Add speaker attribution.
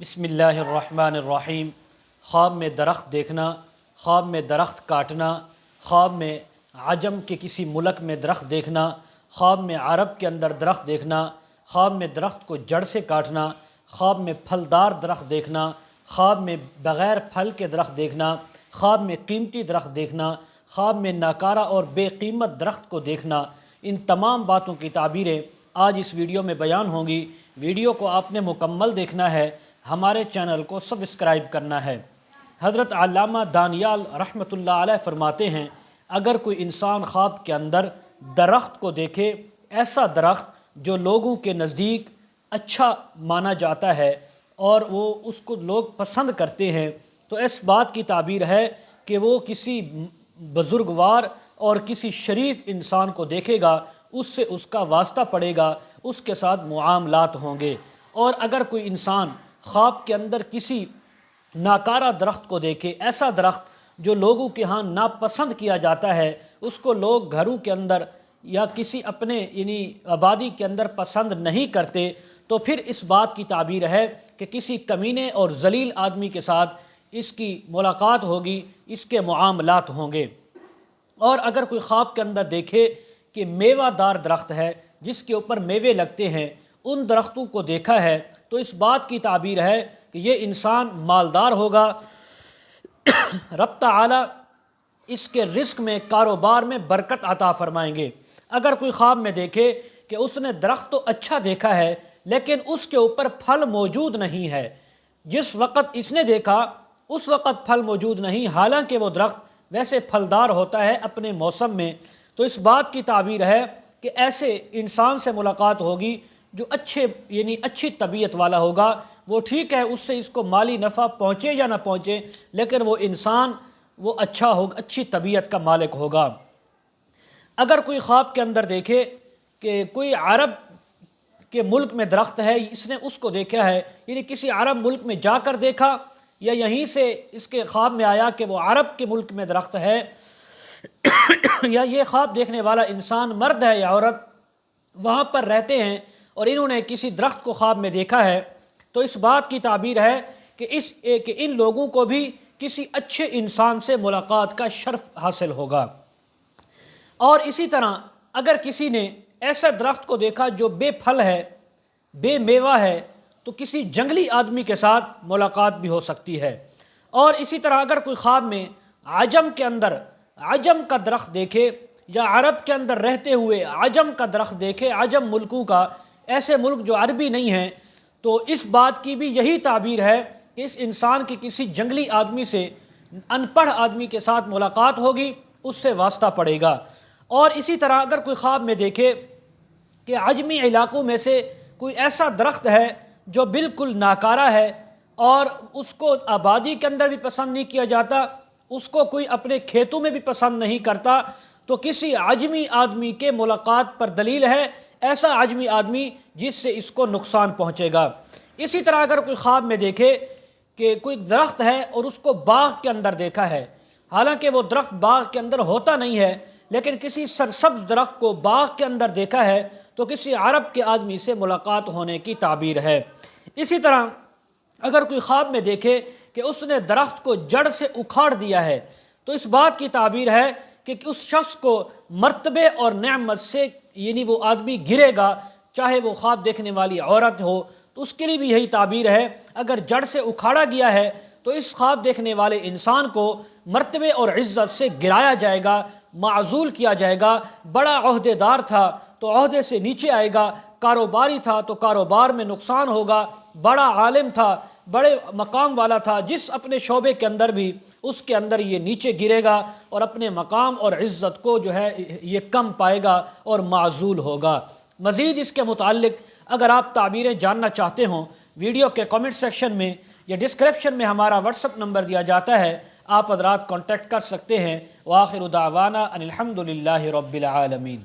Speaker 1: بسم اللہ الرحمن الرحیم۔ خواب میں درخت دیکھنا، خواب میں درخت کاٹنا، خواب میں عجم کے کسی ملک میں درخت دیکھنا، خواب میں عرب کے اندر درخت دیکھنا، خواب میں درخت کو جڑ سے کاٹنا، خواب میں پھلدار درخت دیکھنا، خواب میں بغیر پھل کے درخت دیکھنا، خواب میں قیمتی درخت دیکھنا، خواب میں ناکارہ اور بے قیمت درخت کو دیکھنا، ان تمام باتوں کی تعبیریں آج اس ویڈیو میں بیان ہوں گی۔ ویڈیو کو آپ نے مکمل دیکھنا ہے، ہمارے چینل کو سبسکرائب کرنا ہے۔ حضرت علامہ دانیال رحمۃ اللہ علیہ فرماتے ہیں، اگر کوئی انسان خواب کے اندر درخت کو دیکھے، ایسا درخت جو لوگوں کے نزدیک اچھا مانا جاتا ہے اور وہ اس کو لوگ پسند کرتے ہیں، تو اس بات کی تعبیر ہے کہ وہ کسی بزرگوار اور کسی شریف انسان کو دیکھے گا، اس سے اس کا واسطہ پڑے گا، اس کے ساتھ معاملات ہوں گے۔ اور اگر کوئی انسان خواب کے اندر کسی ناکارہ درخت کو دیکھے، ایسا درخت جو لوگوں کے ہاں ناپسند کیا جاتا ہے، اس کو لوگ گھروں کے اندر یا کسی اپنے آبادی کے اندر پسند نہیں کرتے، تو پھر اس بات کی تعبیر ہے کہ کسی کمینے اور ذلیل آدمی کے ساتھ اس کی ملاقات ہوگی، اس کے معاملات ہوں گے۔ اور اگر کوئی خواب کے اندر دیکھے کہ میوہ دار درخت ہے جس کے اوپر میوے لگتے ہیں، ان درختوں کو دیکھا ہے، تو اس بات کی تعبیر ہے کہ یہ انسان مالدار ہوگا، رب تعالی اس کے رزق میں، کاروبار میں برکت عطا فرمائیں گے۔ اگر کوئی خواب میں دیکھے کہ اس نے درخت تو اچھا دیکھا ہے لیکن اس کے اوپر پھل موجود نہیں ہے، جس وقت اس نے دیکھا اس وقت پھل موجود نہیں، حالانکہ وہ درخت ویسے پھلدار ہوتا ہے اپنے موسم میں، تو اس بات کی تعبیر ہے کہ ایسے انسان سے ملاقات ہوگی جو اچھی طبیعت والا ہوگا۔ وہ ٹھیک ہے، اس سے اس کو مالی نفع پہنچے یا نہ پہنچے، لیکن وہ انسان وہ اچھا ہوگا، اچھی طبیعت کا مالک ہوگا۔ اگر کوئی خواب کے اندر دیکھے کہ کوئی عرب کے ملک میں درخت ہے، اس نے اس کو دیکھا ہے، یعنی کسی عرب ملک میں جا کر دیکھا یا یہیں سے اس کے خواب میں آیا کہ وہ عرب کے ملک میں درخت ہے، یا یہ خواب دیکھنے والا انسان مرد ہے یا عورت وہاں پر رہتے ہیں اور انہوں نے کسی درخت کو خواب میں دیکھا ہے، تو اس بات کی تعبیر ہے کہ ان لوگوں کو بھی کسی اچھے انسان سے ملاقات کا شرف حاصل ہوگا۔ اور اسی طرح اگر کسی نے ایسا درخت کو دیکھا جو بے پھل ہے، بے میوہ ہے، تو کسی جنگلی آدمی کے ساتھ ملاقات بھی ہو سکتی ہے۔ اور اسی طرح اگر کوئی خواب میں عجم کے اندر عجم کا درخت دیکھے یا عرب کے اندر رہتے ہوئے عجم کا درخت دیکھے، عجم ملکوں کا، ایسے ملک جو عربی نہیں ہیں، تو اس بات کی بھی یہی تعبیر ہے کہ اس انسان کی کسی جنگلی آدمی سے، ان پڑھ آدمی کے ساتھ ملاقات ہوگی، اس سے واسطہ پڑے گا۔ اور اسی طرح اگر کوئی خواب میں دیکھے کہ عجمی علاقوں میں سے کوئی ایسا درخت ہے جو بالکل ناکارہ ہے اور اس کو آبادی کے اندر بھی پسند نہیں کیا جاتا، اس کو کوئی اپنے کھیتوں میں بھی پسند نہیں کرتا، تو کسی عجمی آدمی کے ملاقات پر دلیل ہے، ایسا عجمی آدمی جس سے اس کو نقصان پہنچے گا۔ اسی طرح اگر کوئی خواب میں دیکھے کہ کوئی درخت ہے اور اس کو باغ کے اندر دیکھا ہے، حالانکہ وہ درخت باغ کے اندر ہوتا نہیں ہے، لیکن کسی سرسبز درخت کو باغ کے اندر دیکھا ہے، تو کسی عرب کے آدمی سے ملاقات ہونے کی تعبیر ہے۔ اسی طرح اگر کوئی خواب میں دیکھے کہ اس نے درخت کو جڑ سے اکھاڑ دیا ہے، تو اس بات کی تعبیر ہے کہ اس شخص کو مرتبے اور نعمت سے وہ آدمی گرے گا، چاہے وہ خواب دیکھنے والی عورت ہو، تو اس کے لیے بھی یہی تعبیر ہے۔ اگر جڑ سے اکھاڑا گیا ہے تو اس خواب دیکھنے والے انسان کو مرتبے اور عزت سے گرایا جائے گا، معزول کیا جائے گا۔ بڑا عہدے دار تھا تو عہدے سے نیچے آئے گا، کاروباری تھا تو کاروبار میں نقصان ہوگا، بڑا عالم تھا، بڑے مقام والا تھا، جس اپنے شعبے کے اندر بھی اس کے اندر یہ نیچے گرے گا اور اپنے مقام اور عزت کو یہ کم پائے گا اور معزول ہوگا۔ مزید اس کے متعلق اگر آپ تعبیریں جاننا چاہتے ہوں، ویڈیو کے کمنٹ سیکشن میں یا ڈسکرپشن میں ہمارا واٹس ایپ نمبر دیا جاتا ہے، آپ حضرات کانٹیکٹ کر سکتے ہیں۔ وآخر دعوانا ان الحمد للہ رب العالمین۔